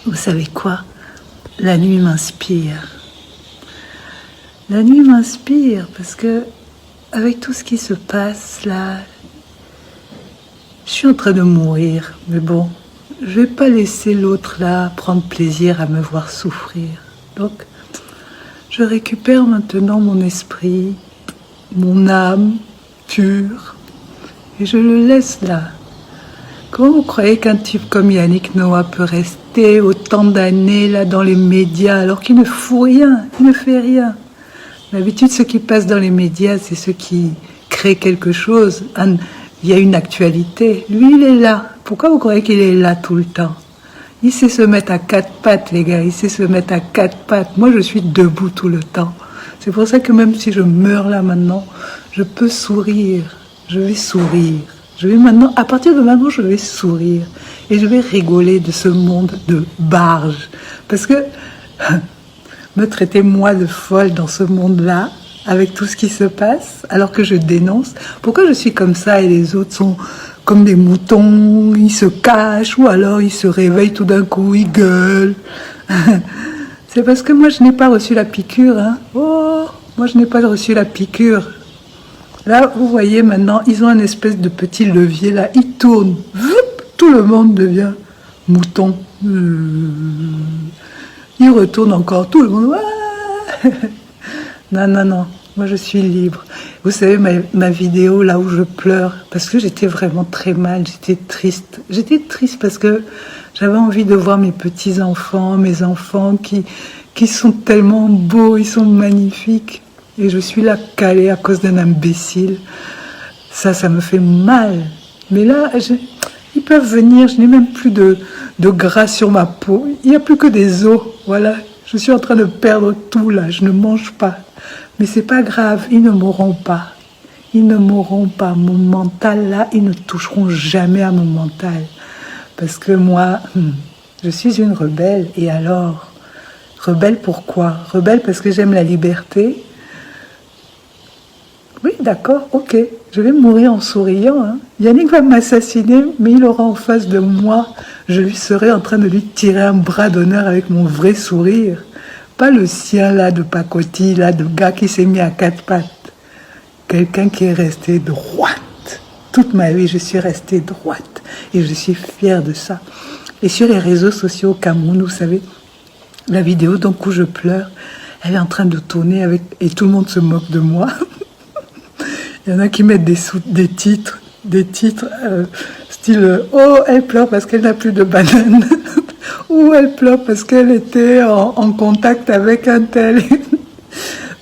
Vous savez quoi? La nuit m'inspire. La nuit m'inspire parce que, avec tout ce qui se passe là, je suis en train de mourir. Mais bon, je vais pas laisser l'autre là prendre plaisir à me voir souffrir. Donc, je récupère maintenant mon esprit, mon âme pure, et je le laisse là. Comment vous croyez qu'un type comme Yannick Noah peut rester autant d'années là dans les médias alors qu'il ne fout rien, il ne fait rien? D'habitude, ceux qui passent dans les médias, c'est ceux qui créent quelque chose. Il y a une actualité. Lui, il est là. Pourquoi vous croyez qu'il est là tout le temps? Il sait se mettre à quatre pattes, les gars. Il sait se mettre à quatre pattes. Moi, je suis debout tout le temps. C'est pour ça que même si je meurs là maintenant, je peux sourire. Je vais sourire. Je vais maintenant, à partir de maintenant, je vais sourire. Et je vais rigoler de ce monde de barge. Parce que me traiter moi de folle dans ce monde-là, avec tout ce qui se passe, alors que je dénonce. Pourquoi je suis comme ça et les autres sont comme des moutons, ils se cachent, ou alors ils se réveillent tout d'un coup, ils gueulent. C'est parce que moi je n'ai pas reçu la piqûre. Hein. Oh, moi je n'ai pas reçu la piqûre. Là, vous voyez maintenant, ils ont un espèce de petit levier là, ils tournent. Tout le monde devient mouton. Il retourne encore, tout le monde. Ouais. Non, non, non, moi je suis libre. Vous savez, ma vidéo là où je pleure, parce que j'étais vraiment très mal, j'étais triste. J'étais triste parce que j'avais envie de voir mes petits-enfants, mes enfants qui sont tellement beaux, ils sont magnifiques. Et je suis là calée à cause d'un imbécile. Ça me fait mal. Mais là, ils peuvent venir, je n'ai même plus de gras sur ma peau. Il n'y a plus que des os, voilà. Je suis en train de perdre tout là, je ne mange pas. Mais c'est pas grave, ils ne mourront pas. Ils ne mourront pas. Mon mental là, ils ne toucheront jamais à mon mental. Parce que moi, je suis une rebelle. Et alors, rebelle pourquoi? Rebelle parce que j'aime la liberté. Oui, d'accord, ok. Je vais mourir en souriant. Hein. Yannick va m'assassiner, mais il aura en face de moi. Je lui serai en train de lui tirer un bras d'honneur avec mon vrai sourire. Pas le sien, là, de pacotille, là, de gars qui s'est mis à quatre pattes. Quelqu'un qui est resté droite. Toute ma vie, je suis restée droite. Et je suis fière de ça. Et sur les réseaux sociaux au Cameroun, vous savez, la vidéo donc où je pleure, elle est en train de tourner avec... Et tout le monde se moque de moi. Il y en a qui mettent des titres style « Oh, elle pleure parce qu'elle n'a plus de banane » ou « Elle pleure parce qu'elle était en contact avec un tel ».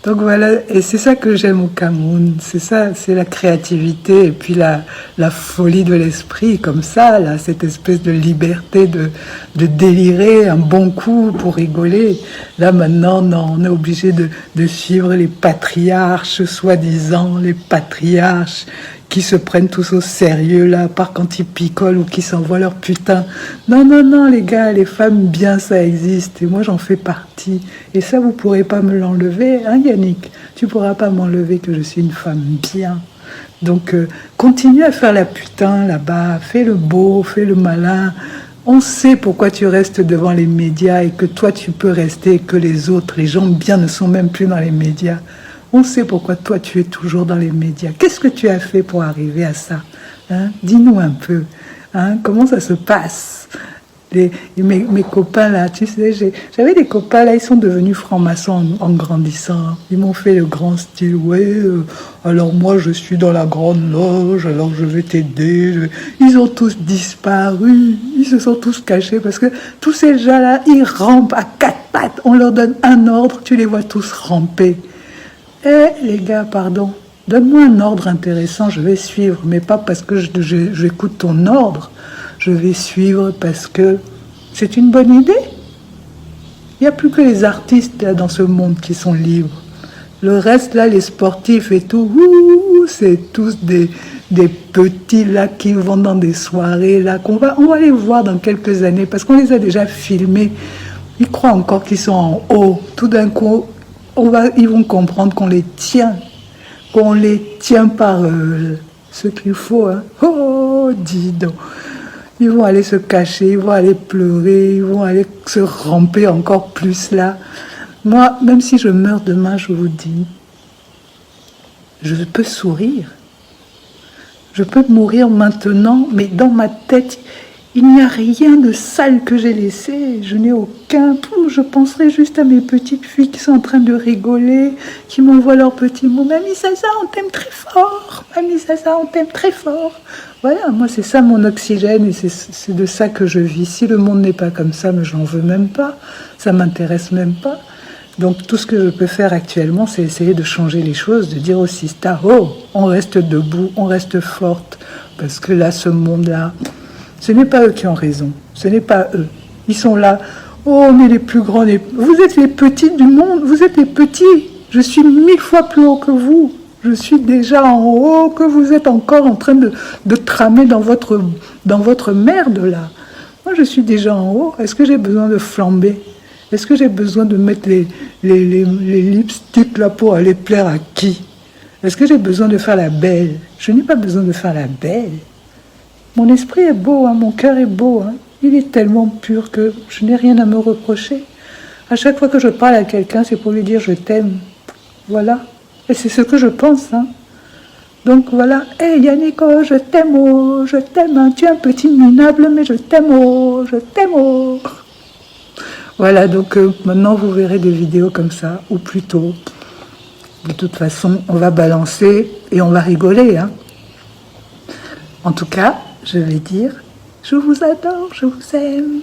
Donc voilà, et c'est ça que j'aime au Cameroun, c'est ça, c'est la créativité et puis la folie de l'esprit, comme ça, là, cette espèce de liberté de délirer un bon coup pour rigoler. Là maintenant, non, on est obligé de suivre les patriarches, soi-disant, les patriarches qui se prennent tous au sérieux, là, à part quand ils picolent ou qui s'envoient leur putain. Non, non, non, les gars, les femmes bien, ça existe. Et moi, j'en fais partie. Et ça, vous pourrez pas me l'enlever, hein, Yannick? Tu pourras pas m'enlever que je suis une femme bien. Donc, continue à faire la putain, là-bas. Fais le beau, fais le malin. On sait pourquoi tu restes devant les médias et que toi, tu peux rester et que les autres, les gens bien, ne sont même plus dans les médias. On sait pourquoi toi, tu es toujours dans les médias. Qu'est-ce que tu as fait pour arriver à ça, hein? Dis-nous un peu. Hein? Comment ça se passe? Mes copains, là, tu sais, j'avais des copains, là, ils sont devenus francs-maçons en grandissant. Ils m'ont fait le grand style. Ouais, alors moi, je suis dans la grande loge, alors je vais t'aider. Ils ont tous disparu. Ils se sont tous cachés parce que tous ces gens-là, ils rampent à quatre pattes. On leur donne un ordre, tu les vois tous ramper. Eh les gars, pardon, donne-moi un ordre intéressant, je vais suivre, mais pas parce que j'écoute ton ordre, je vais suivre parce que c'est une bonne idée. Il n'y a plus que les artistes là, dans ce monde qui sont libres. Le reste, là, les sportifs et tout, c'est tous des petits là qui vont dans des soirées, là, on va les voir dans quelques années parce qu'on les a déjà filmés. Ils croient encore qu'ils sont en haut. Tout d'un coup, ils vont comprendre qu'on les tient par ce qu'il faut. Hein. Oh, dis donc. Ils vont aller se cacher, ils vont aller pleurer, ils vont aller se ramper encore plus là. Moi, même si je meurs demain, je vous dis, je peux sourire. Je peux mourir maintenant, mais dans ma tête, il n'y a rien de sale que j'ai laissé. Je n'ai aucun... Je penserai juste à mes petites filles qui sont en train de rigoler, qui m'envoient leurs petits mots. Mamie Zaza, on t'aime très fort. Mamie Zaza, on t'aime très fort. Voilà, moi c'est ça mon oxygène et c'est de ça que je vis. Si le monde n'est pas comme ça, mais je n'en veux même pas. Ça m'intéresse même pas. Donc tout ce que je peux faire actuellement, c'est essayer de changer les choses, de dire aux sisters, oh, on reste debout, on reste forte. Parce que là, ce monde-là... Ce n'est pas eux qui ont raison, ce n'est pas eux. Ils sont là, oh, on est les plus grands, vous êtes les petits du monde, vous êtes les petits. Je suis 1000 fois plus haut que vous. Je suis déjà en haut, que vous êtes encore en train de tramer dans votre merde, là. Moi, je suis déjà en haut. Est-ce que j'ai besoin de flamber? Est-ce que j'ai besoin de mettre les lipsticks là pour aller plaire à qui? Est-ce que j'ai besoin de faire la belle? Je n'ai pas besoin de faire la belle. Mon esprit est beau, hein, mon cœur est beau. Hein. Il est tellement pur que je n'ai rien à me reprocher. À chaque fois que je parle à quelqu'un, c'est pour lui dire « je t'aime ». Voilà. Et c'est ce que je pense. Hein. Donc voilà. « Hey Yannick, je t'aime, oh, je t'aime. Hein. Tu es un petit minable, mais je t'aime, oh, je t'aime, oh ». Voilà, donc maintenant vous verrez des vidéos comme ça, ou plutôt. De toute façon, on va balancer et on va rigoler. Hein. En tout cas, je vais dire, je vous adore, je vous aime.